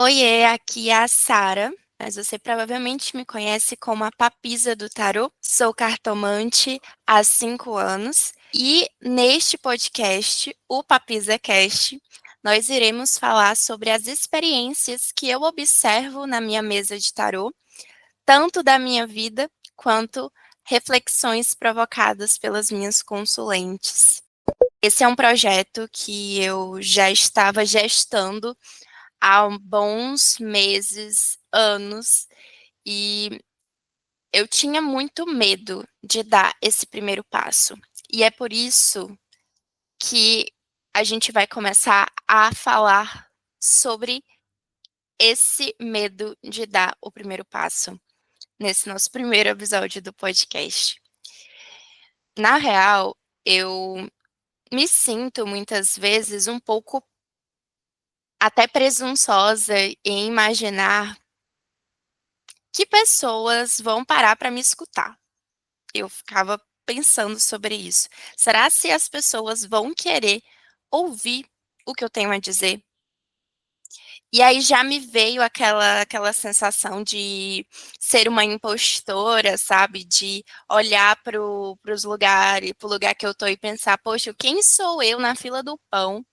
Oiê, aqui é a Sara, mas você provavelmente me conhece como a Papisa do Tarô. Sou cartomante há 5 anos e neste podcast, o Papisa Cast, nós iremos falar sobre as experiências que eu observo na minha mesa de tarô, tanto da minha vida quanto reflexões provocadas pelas minhas consulentes. Esse é um projeto que eu já estava gestando há bons meses, anos, e eu tinha muito medo de dar esse primeiro passo. E é por isso que a gente vai começar a falar sobre esse medo de dar o primeiro passo nesse nosso primeiro episódio do podcast. Na real, eu me sinto muitas vezes um pouco até presunçosa em imaginar que pessoas vão parar para me escutar. Eu ficava pensando sobre isso. Será se as pessoas vão querer ouvir o que eu tenho a dizer? E aí já me veio aquela sensação de ser uma impostora, sabe? De olhar para os lugares, para o lugar que eu tô e pensar, poxa, quem sou eu na fila do pão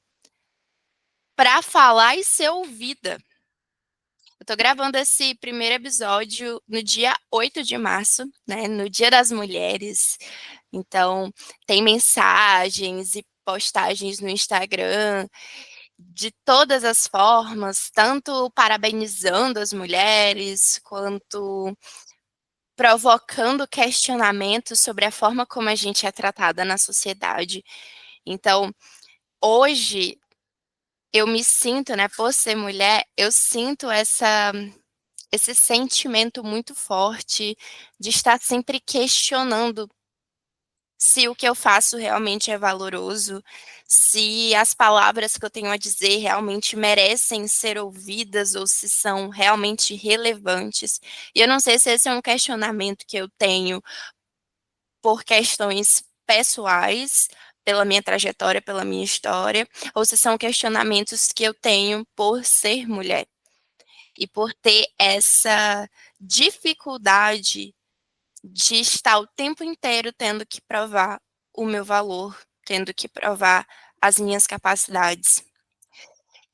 para falar e ser ouvida? Eu tô gravando esse primeiro episódio no dia 8 de março, né? No Dia das Mulheres. Então, tem mensagens e postagens no Instagram de todas as formas, tanto parabenizando as mulheres, quanto provocando questionamentos sobre a forma como a gente é tratada na sociedade. Então, hoje eu me sinto, né, por ser mulher, eu sinto esse sentimento muito forte de estar sempre questionando se o que eu faço realmente é valoroso, se as palavras que eu tenho a dizer realmente merecem ser ouvidas ou se são realmente relevantes. E eu não sei se esse é um questionamento que eu tenho por questões pessoais, pela minha trajetória, pela minha história, ou se são questionamentos que eu tenho por ser mulher e por ter essa dificuldade de estar o tempo inteiro tendo que provar o meu valor, tendo que provar as minhas capacidades.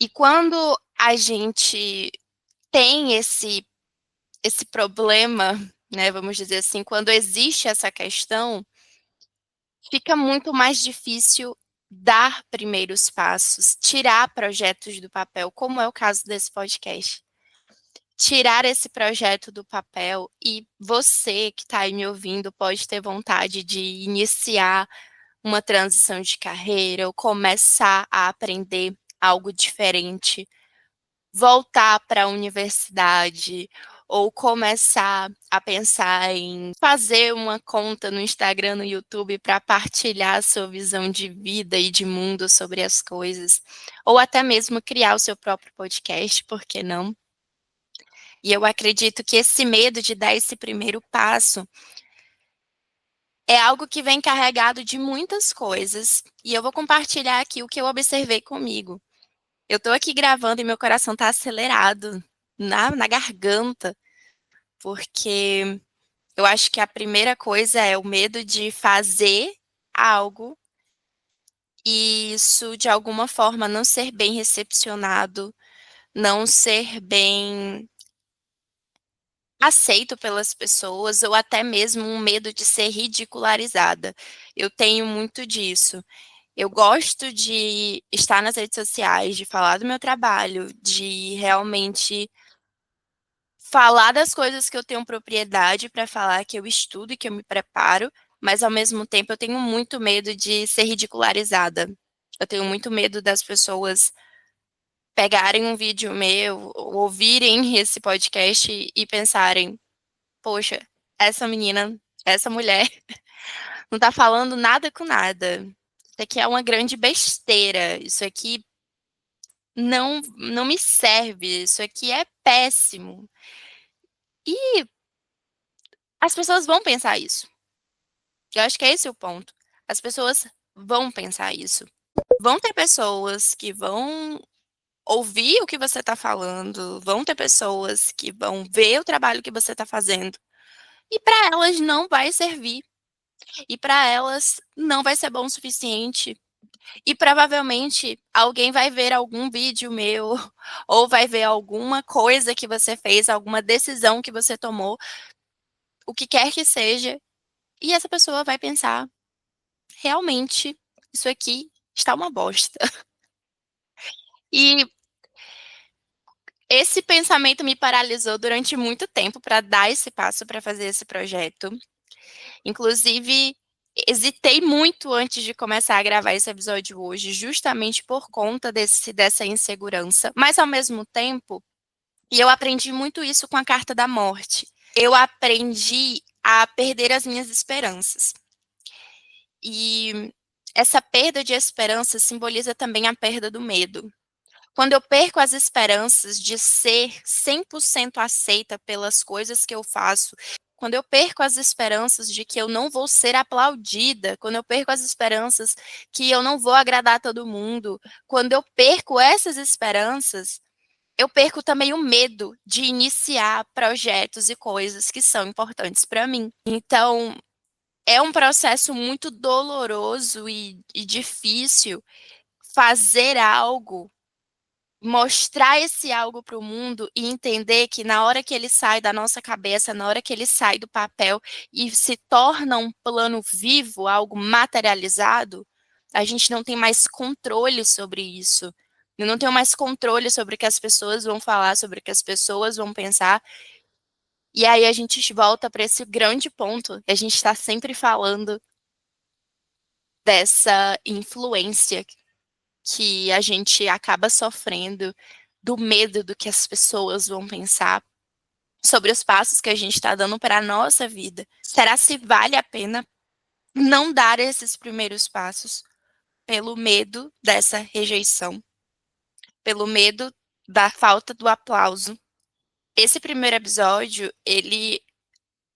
E quando a gente tem esse problema, né, vamos dizer assim, quando existe essa questão, fica muito mais difícil dar primeiros passos, tirar projetos do papel, como é o caso desse podcast. Tirar esse projeto do papel e você que está aí me ouvindo pode ter vontade de iniciar uma transição de carreira ou começar a aprender algo diferente, voltar para a universidade ou começar a pensar em fazer uma conta no Instagram, no YouTube para partilhar a sua visão de vida e de mundo sobre as coisas, ou até mesmo criar o seu próprio podcast, por que não? E eu acredito que esse medo de dar esse primeiro passo é algo que vem carregado de muitas coisas, e eu vou compartilhar aqui o que eu observei comigo. Eu tô aqui gravando e meu coração tá acelerado na garganta, porque eu acho que a primeira coisa é o medo de fazer algo e isso de alguma forma não ser bem recepcionado, não ser bem aceito pelas pessoas ou até mesmo um medo de ser ridicularizada. Eu tenho muito disso. Eu gosto de estar nas redes sociais, de falar do meu trabalho, de realmente falar das coisas que eu tenho propriedade para falar, que eu estudo e que eu me preparo, mas ao mesmo tempo eu tenho muito medo de ser ridicularizada. Eu tenho muito medo das pessoas pegarem um vídeo meu, ou ouvirem esse podcast e pensarem: poxa, essa menina, essa mulher, não tá falando nada com nada. Isso aqui é uma grande besteira. Isso aqui não me serve. Isso aqui é péssimo. E as pessoas vão pensar isso. Eu acho que é esse o ponto. As pessoas vão pensar isso. Vão ter pessoas que vão ouvir o que você está falando, vão ter pessoas que vão ver o trabalho que você está fazendo, e para elas não vai servir, e para elas não vai ser bom o suficiente. E provavelmente alguém vai ver algum vídeo meu, ou vai ver alguma coisa que você fez, alguma decisão que você tomou, o que quer que seja, e essa pessoa vai pensar: realmente, isso aqui está uma bosta. E esse pensamento me paralisou durante muito tempo para dar esse passo para fazer esse projeto. Inclusive, hesitei muito antes de começar a gravar esse episódio hoje, justamente por conta dessa insegurança. Mas, ao mesmo tempo, e eu aprendi muito isso com a carta da morte, eu aprendi a perder as minhas esperanças. E essa perda de esperança simboliza também a perda do medo. Quando eu perco as esperanças de ser 100% aceita pelas coisas que eu faço, quando eu perco as esperanças de que eu não vou ser aplaudida, quando eu perco as esperanças que eu não vou agradar todo mundo, quando eu perco essas esperanças, eu perco também o medo de iniciar projetos e coisas que são importantes para mim. Então, é um processo muito doloroso e difícil fazer algo, mostrar esse algo para o mundo e entender que na hora que ele sai da nossa cabeça, na hora que ele sai do papel e se torna um plano vivo, algo materializado, a gente não tem mais controle sobre isso. Eu não tenho mais controle sobre o que as pessoas vão falar, sobre o que as pessoas vão pensar. E aí a gente volta para esse grande ponto. A gente está sempre falando dessa influência que a gente acaba sofrendo, do medo do que as pessoas vão pensar sobre os passos que a gente está dando para a nossa vida. Será se vale a pena não dar esses primeiros passos pelo medo dessa rejeição, pelo medo da falta do aplauso? Esse primeiro episódio, ele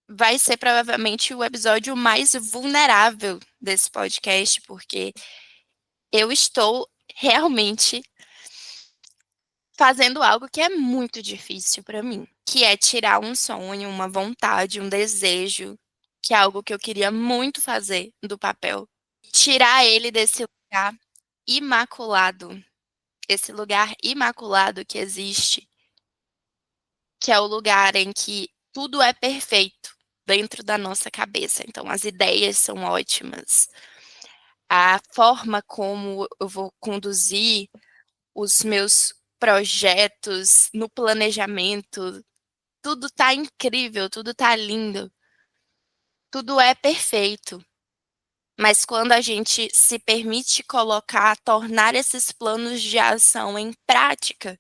vai ser provavelmente o episódio mais vulnerável desse podcast, porque eu estou realmente fazendo algo que é muito difícil para mim, que é tirar um sonho, uma vontade, um desejo, que é algo que eu queria muito fazer do papel. Tirar ele desse lugar imaculado, esse lugar imaculado que existe, que é o lugar em que tudo é perfeito dentro da nossa cabeça. Então, as ideias são ótimas, a forma como eu vou conduzir os meus projetos no planejamento, tudo tá incrível, tudo tá lindo, tudo é perfeito. Mas quando a gente se permite colocar, tornar esses planos de ação em prática,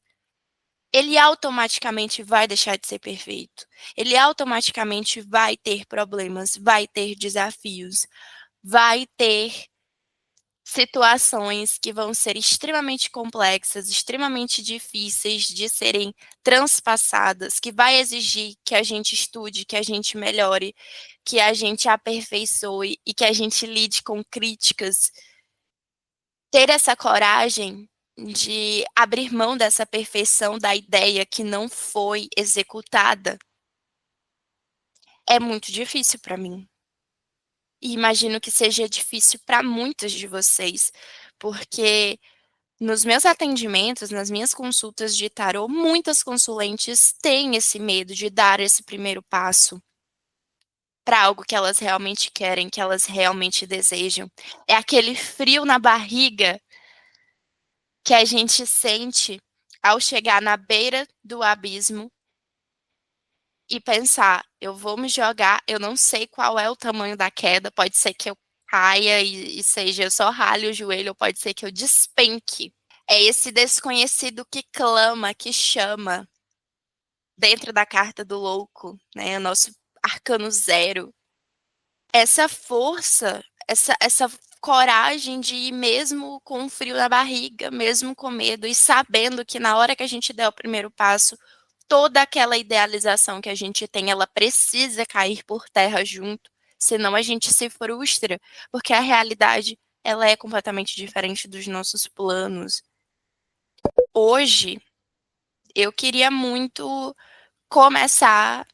ele automaticamente vai deixar de ser perfeito. Ele automaticamente vai ter problemas, vai ter desafios, vai ter situações que vão ser extremamente complexas, extremamente difíceis de serem transpassadas, que vai exigir que a gente estude, que a gente melhore, que a gente aperfeiçoe e que a gente lide com críticas. Ter essa coragem de abrir mão dessa perfeição da ideia que não foi executada é muito difícil para mim. E imagino que seja difícil para muitos de vocês, porque nos meus atendimentos, nas minhas consultas de tarô, muitas consulentes têm esse medo de dar esse primeiro passo para algo que elas realmente querem, que elas realmente desejam. É aquele frio na barriga que a gente sente ao chegar na beira do abismo e pensar: eu vou me jogar, eu não sei qual é o tamanho da queda, pode ser que eu caia e seja eu só rale o joelho, ou pode ser que eu despenque. É esse desconhecido que clama, que chama, dentro da carta do louco, né? O nosso arcano zero. Essa força, essa coragem de ir mesmo com um frio na barriga, mesmo com medo, e sabendo que na hora que a gente der o primeiro passo, toda aquela idealização que a gente tem, ela precisa cair por terra junto, senão a gente se frustra, porque a realidade, ela é completamente diferente dos nossos planos. hoje eu queria muito começar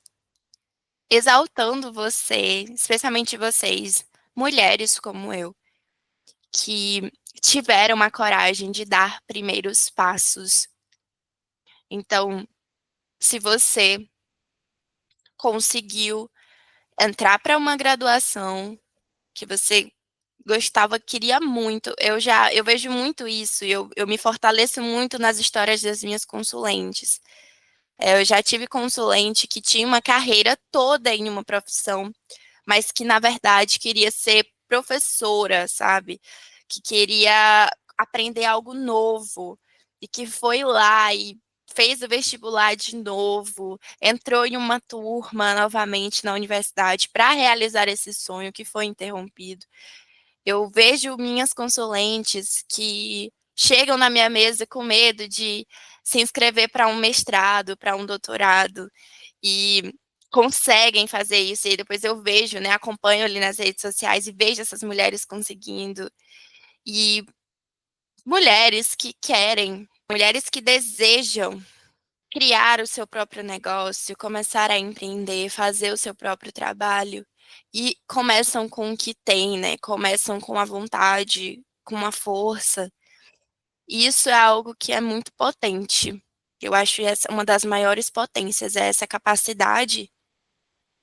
exaltando você, especialmente vocês, mulheres como eu, que tiveram uma coragem de dar primeiros passos. Então, se você conseguiu entrar para uma graduação que você gostava, queria muito, eu vejo muito isso, eu me fortaleço muito nas histórias das minhas consulentes. Eu já tive consulente que tinha uma carreira toda em uma profissão, mas que na verdade queria ser professora, sabe? Que queria aprender algo novo e que foi lá e fez o vestibular de novo, entrou em uma turma novamente na universidade para realizar esse sonho que foi interrompido. Eu vejo minhas consulentes que chegam na minha mesa com medo de se inscrever para um mestrado, para um doutorado, e conseguem fazer isso. E depois eu vejo, né, acompanho ali nas redes sociais e vejo essas mulheres conseguindo. E mulheres que querem, mulheres que desejam criar o seu próprio negócio, começar a empreender, fazer o seu próprio trabalho e começam com o que tem, né? Começam com a vontade, com a força. E isso é algo que é muito potente. Eu acho essa uma das maiores potências, é essa capacidade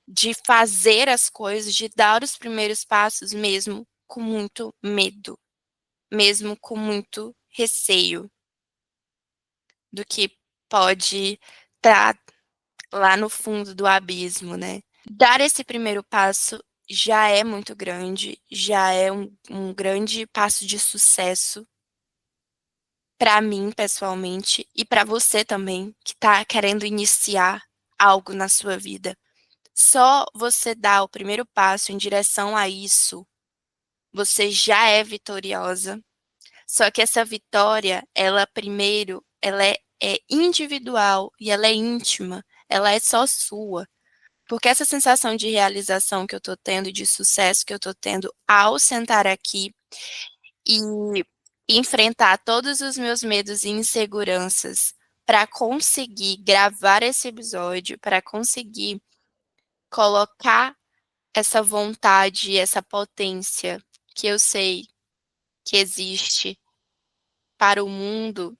de fazer as coisas, de dar os primeiros passos mesmo com muito medo, mesmo com muito receio do que pode estar lá no fundo do abismo, né? Dar esse primeiro passo já é muito grande, já é um grande passo de sucesso para mim, pessoalmente, e para você também, que está querendo iniciar algo na sua vida. Só você dar o primeiro passo em direção a isso, você já é vitoriosa. Só que essa vitória, ela primeiro, ela é individual e ela é íntima, ela é só sua. Porque essa sensação de realização que eu tô tendo, de sucesso que eu tô tendo ao sentar aqui e enfrentar todos os meus medos e inseguranças para conseguir gravar esse episódio, para conseguir colocar essa vontade, essa potência que eu sei que existe para o mundo.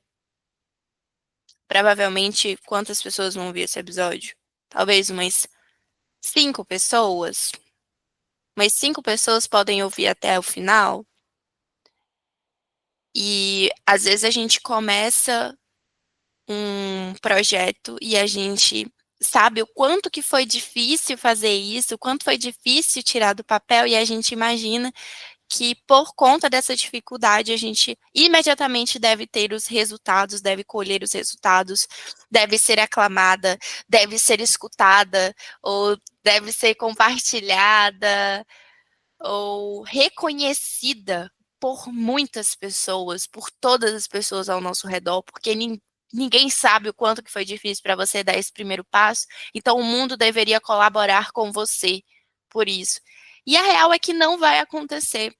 Provavelmente, quantas pessoas vão ouvir esse episódio? Talvez umas 5 pessoas. Mas 5 pessoas podem ouvir até o final. E às vezes a gente começa um projeto e a gente sabe o quanto que foi difícil fazer isso, o quanto foi difícil tirar do papel, e a gente imagina que por conta dessa dificuldade a gente imediatamente deve ter os resultados, deve colher os resultados, deve ser aclamada, deve ser escutada, ou deve ser compartilhada, ou reconhecida por muitas pessoas, por todas as pessoas ao nosso redor, porque ninguém sabe o quanto que foi difícil para você dar esse primeiro passo, então o mundo deveria colaborar com você por isso. E a real é que não vai acontecer.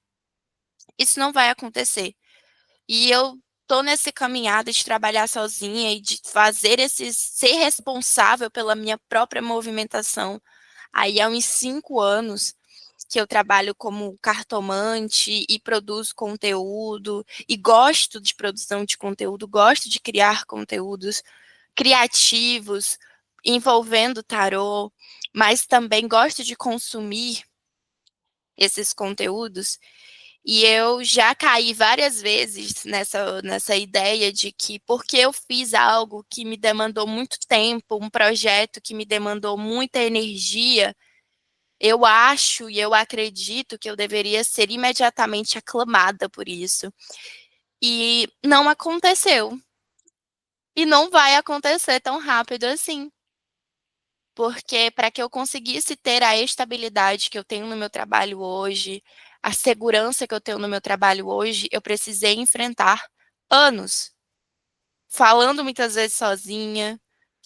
Isso não vai acontecer. E eu tô nessa caminhada de trabalhar sozinha e de fazer ser responsável pela minha própria movimentação. Aí há uns 5 anos que eu trabalho como cartomante e produzo conteúdo e gosto de produção de conteúdo, gosto de criar conteúdos criativos envolvendo tarô, mas também gosto de consumir esses conteúdos. E eu já caí várias vezes nessa ideia de que porque eu fiz algo que me demandou muito tempo, um projeto que me demandou muita energia, eu acho e eu acredito que eu deveria ser imediatamente aclamada por isso. E não aconteceu. E não vai acontecer tão rápido assim. Porque para que eu conseguisse ter a estabilidade que eu tenho no meu trabalho hoje, a segurança que eu tenho no meu trabalho hoje, eu precisei enfrentar anos, falando muitas vezes sozinha,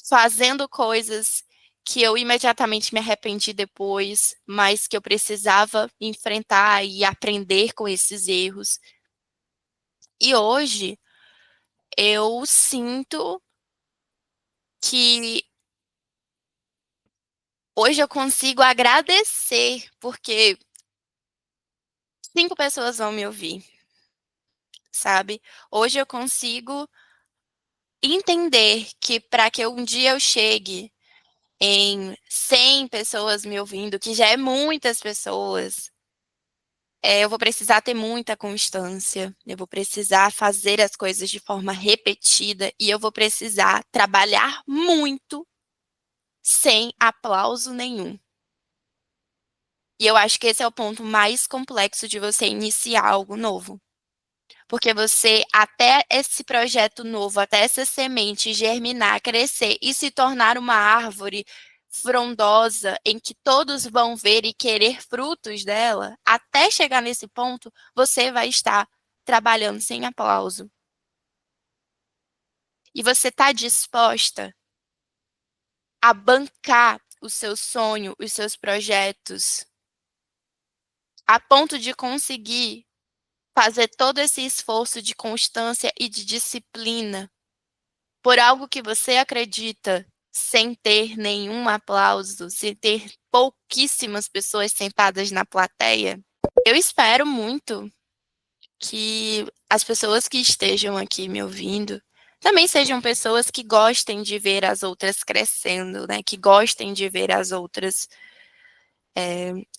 fazendo coisas que eu imediatamente me arrependi depois, mas que eu precisava enfrentar e aprender com esses erros. E hoje eu sinto que hoje eu consigo agradecer, porque 5 pessoas vão me ouvir, sabe? Hoje eu consigo entender que para que um dia eu chegue em 100 pessoas me ouvindo, que já é muitas pessoas, eu vou precisar ter muita constância, eu vou precisar fazer as coisas de forma repetida e eu vou precisar trabalhar muito sem aplauso nenhum. E eu acho que esse é o ponto mais complexo de você iniciar algo novo. Porque você, até esse projeto novo, até essa semente germinar, crescer e se tornar uma árvore frondosa em que todos vão ver e querer frutos dela, até chegar nesse ponto, você vai estar trabalhando sem aplauso. E você está disposta a bancar o seu sonho, os seus projetos, a ponto de conseguir fazer todo esse esforço de constância e de disciplina por algo que você acredita, sem ter nenhum aplauso, sem ter pouquíssimas pessoas sentadas na plateia. Eu espero muito que as pessoas que estejam aqui me ouvindo também sejam pessoas que gostem de ver as outras crescendo, né? Que gostem de ver as outras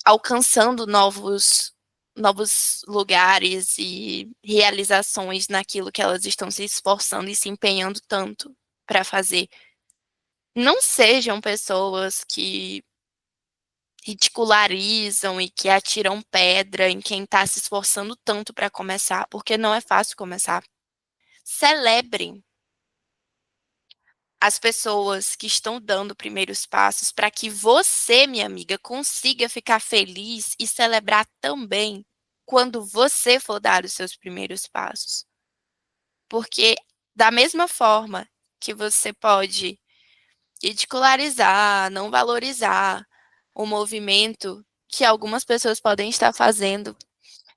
alcançando novos lugares e realizações naquilo que elas estão se esforçando e se empenhando tanto para fazer. Não sejam pessoas que ridicularizam e que atiram pedra em quem está se esforçando tanto para começar, porque não é fácil começar. Celebrem as pessoas que estão dando primeiros passos para que você, minha amiga, consiga ficar feliz e celebrar também quando você for dar os seus primeiros passos. Porque da mesma forma que você pode ridicularizar, não valorizar o movimento que algumas pessoas podem estar fazendo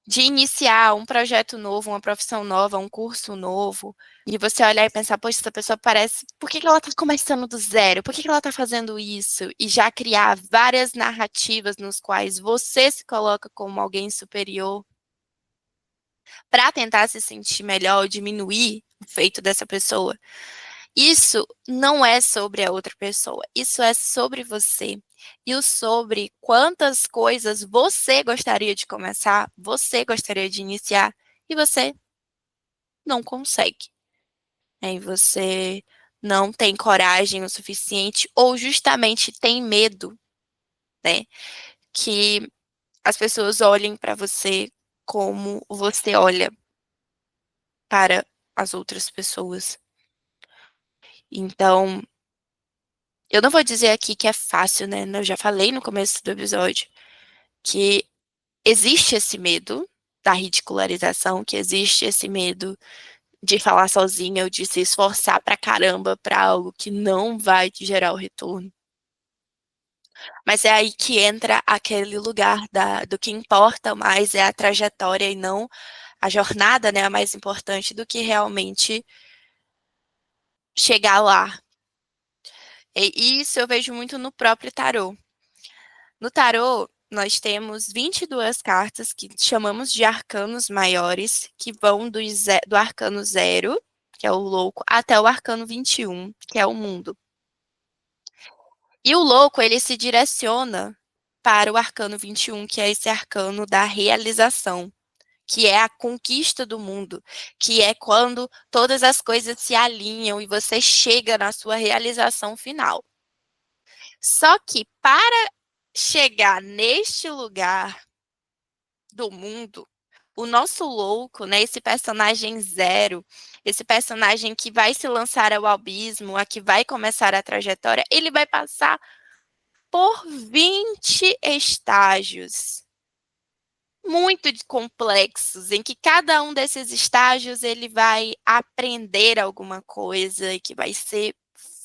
de iniciar um projeto novo, uma profissão nova, um curso novo, e você olhar e pensar, poxa, essa pessoa parece, por que ela está começando do zero? Por que ela está fazendo isso? E já criar várias narrativas nos quais você se coloca como alguém superior para tentar se sentir melhor, diminuir o feito dessa pessoa. Isso não é sobre a outra pessoa, isso é sobre você. E o sobre quantas coisas você gostaria de começar, você gostaria de iniciar, e você não consegue. E você não tem coragem o suficiente, ou justamente tem medo, né? Que as pessoas olhem para você como você olha para as outras pessoas. Então, eu não vou dizer aqui que é fácil, né? Eu já falei no começo do episódio que existe esse medo da ridicularização, que existe esse medo de falar sozinha ou de se esforçar pra caramba pra algo que não vai te gerar o retorno. Mas é aí que entra aquele lugar do que importa mais é a trajetória e não a jornada, né? A mais importante do que realmente chegar lá. E isso eu vejo muito no próprio tarô. No tarô, nós temos 22 cartas que chamamos de arcanos maiores, que vão do arcano 0, que é o louco, até o arcano 21, que é o mundo. E o louco, ele se direciona para o arcano 21, que é esse arcano da realização, que é a conquista do mundo, que é quando todas as coisas se alinham e você chega na sua realização final. Só que para chegar neste lugar do mundo, o nosso louco, né, esse personagem zero, esse personagem que vai se lançar ao abismo, a que vai começar a trajetória, ele vai passar por 20 estágios muito complexos, em que cada um desses estágios ele vai aprender alguma coisa que vai ser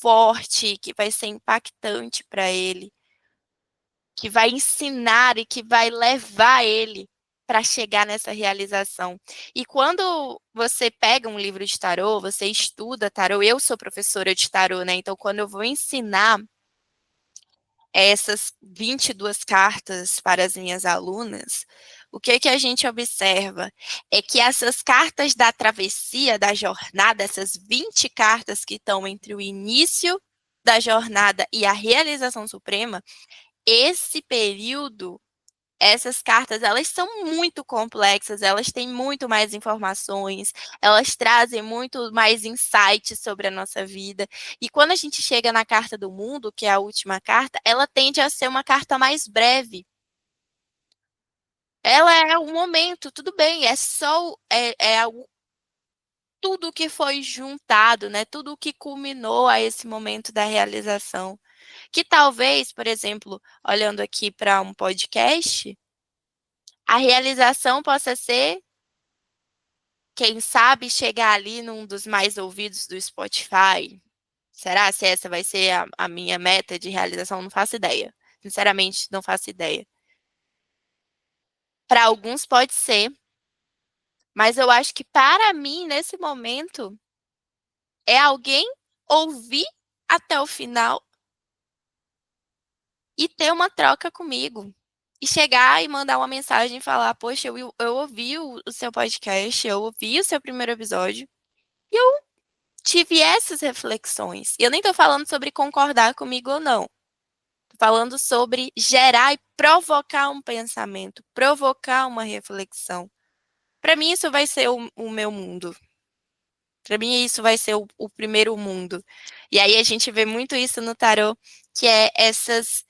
forte, que vai ser impactante para ele, que vai ensinar e que vai levar ele para chegar nessa realização. E quando você pega um livro de tarô, você estuda tarô, eu sou professora de tarô, né? Então, quando eu vou ensinar essas 22 cartas para as minhas alunas, o que que a gente observa? É que essas cartas da travessia, da jornada, essas 20 cartas que estão entre o início da jornada e a realização suprema, esse período, essas cartas, elas são muito complexas, elas têm muito mais informações, elas trazem muito mais insights sobre a nossa vida. E quando a gente chega na carta do mundo, que é a última carta, ela tende a ser uma carta mais breve. Ela é o momento, tudo bem, é só tudo que foi juntado, né? Tudo que culminou a esse momento da realização. Que talvez, por exemplo, olhando aqui para um podcast, a realização possa ser, quem sabe, chegar ali num dos mais ouvidos do Spotify. Será se essa vai ser a minha meta de realização? Não faço ideia. Sinceramente, não faço ideia. Para alguns pode ser, mas eu acho que para mim, nesse momento, é alguém ouvir até o final e ter uma troca comigo. E chegar e mandar uma mensagem e falar: Poxa, eu ouvi o seu podcast, eu ouvi o seu primeiro episódio. E eu tive essas reflexões. E eu nem estou falando sobre concordar comigo ou não. Estou falando sobre gerar e provocar um pensamento, provocar uma reflexão. Para mim, isso vai ser o meu mundo. Para mim, isso vai ser o primeiro mundo. E aí a gente vê muito isso no tarô, que é essas.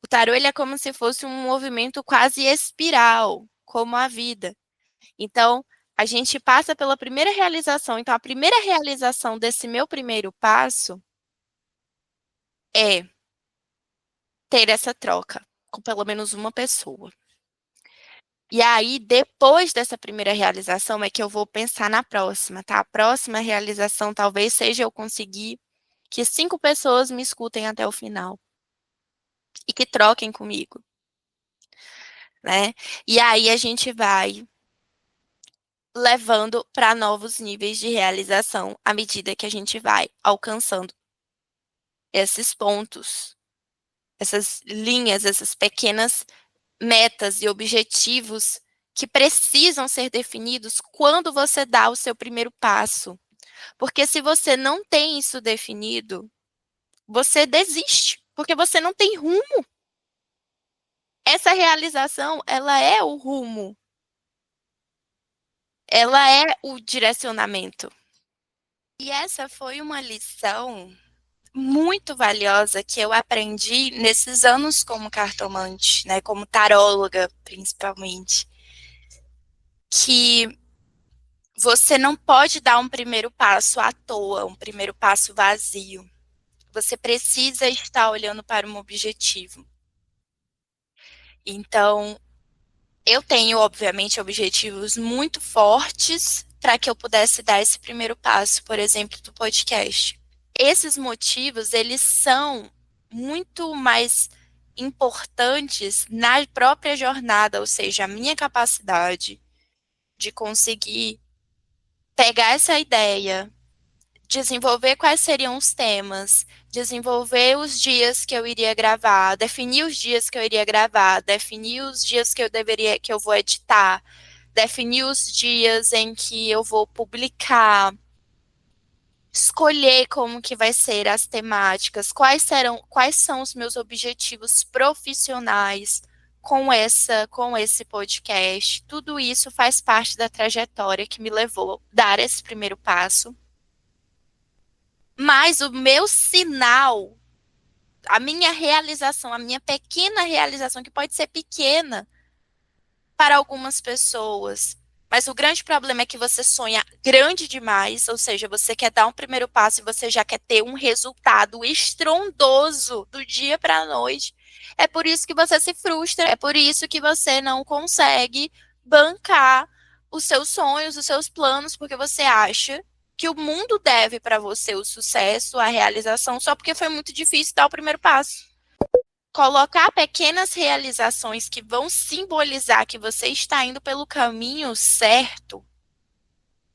O tarô ele é como se fosse um movimento quase espiral, como a vida. Então, a gente passa pela primeira realização. Então, a primeira realização desse meu primeiro passo é ter essa troca com pelo menos uma pessoa. E aí, depois dessa primeira realização, é que eu vou pensar na próxima, tá? A próxima realização talvez seja eu conseguir que 5 pessoas me escutem até o final e que troquem comigo, né? E aí a gente vai levando para novos níveis de realização à medida que a gente vai alcançando esses pontos, essas linhas, essas pequenas metas e objetivos que precisam ser definidos quando você dá o seu primeiro passo. Porque se você não tem isso definido, você desiste, porque você não tem rumo. Essa realização, ela é o rumo, ela é o direcionamento. E essa foi uma lição muito valiosa que eu aprendi nesses anos como cartomante, né, como taróloga, principalmente, que você não pode dar um primeiro passo à toa, um primeiro passo vazio. Você precisa estar olhando para um objetivo. Então, eu tenho, obviamente, objetivos muito fortes para que eu pudesse dar esse primeiro passo, por exemplo, do podcast. Esses motivos, eles são muito mais importantes na própria jornada, ou seja, a minha capacidade de conseguir pegar essa ideia, desenvolver quais seriam os temas, desenvolver os dias que eu iria gravar, definir os dias que eu iria gravar, definir os dias que eu vou editar, definir os dias em que eu vou publicar, escolher como que vai ser as temáticas, quais são os meus objetivos profissionais com esse podcast. Tudo isso faz parte da trajetória que me levou a dar esse primeiro passo. Mas o meu sinal, a minha realização, a minha pequena realização, que pode ser pequena para algumas pessoas, mas o grande problema é que você sonha grande demais, ou seja, você quer dar um primeiro passo e você já quer ter um resultado estrondoso do dia para a noite. É por isso que você se frustra, é por isso que você não consegue bancar os seus sonhos, os seus planos, porque você acha que o mundo deve para você o sucesso, a realização, só porque foi muito difícil dar o primeiro passo. colocar pequenas realizações que vão simbolizar que você está indo pelo caminho certo,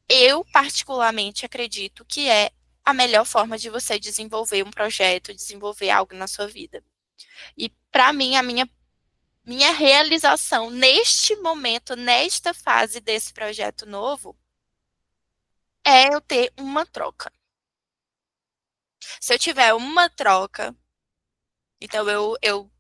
eu particularmente acredito que é a melhor forma de você desenvolver um projeto, desenvolver algo na sua vida. E para mim, a minha realização neste momento, nesta fase desse projeto novo, é eu ter uma troca. Se eu tiver uma troca, então eu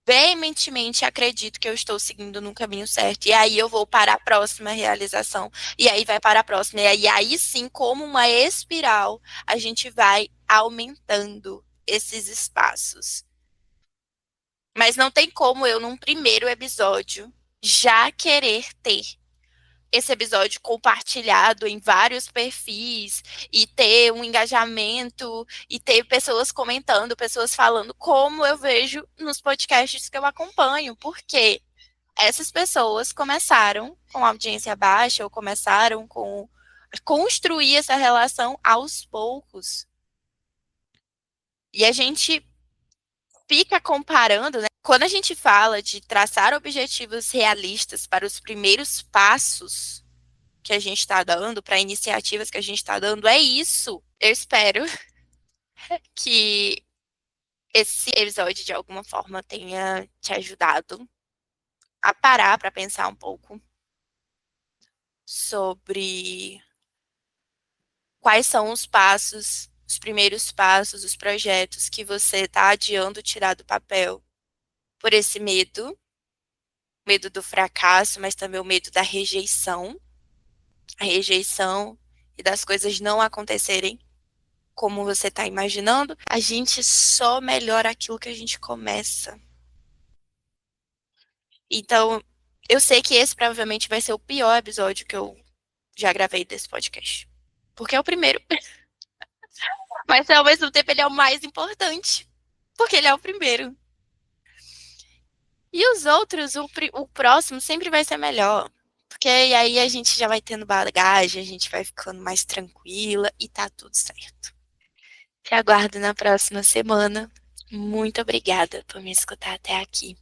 veementemente acredito que eu estou seguindo no caminho certo. E aí eu vou para a próxima realização. E aí vai para a próxima. E aí sim, como uma espiral, a gente vai aumentando esses espaços. Mas não tem como eu, num primeiro episódio, já querer ter esse episódio compartilhado em vários perfis e ter um engajamento e ter pessoas comentando, pessoas falando, como eu vejo nos podcasts que eu acompanho, porque essas pessoas começaram com audiência baixa ou começaram com construir essa relação aos poucos. E a gente fica comparando, né? Quando a gente fala de traçar objetivos realistas para os primeiros passos que a gente está dando, para iniciativas que a gente está dando, é isso. Eu espero que esse episódio, de alguma forma, tenha te ajudado a parar para pensar um pouco sobre quais são os passos, os primeiros passos, os projetos que você está adiando tirar do papel por esse medo do fracasso, mas também o medo da rejeição, a rejeição e das coisas não acontecerem como você está imaginando. A gente só melhora aquilo que a gente começa. Então, eu sei que esse provavelmente vai ser o pior episódio que eu já gravei desse podcast. Porque é o primeiro. Mas ao mesmo tempo ele é o mais importante. Porque ele é o primeiro. E os outros, o próximo sempre vai ser melhor. Porque aí a gente já vai tendo bagagem, a gente vai ficando mais tranquila e tá tudo certo. Te aguardo na próxima semana. Muito obrigada por me escutar até aqui.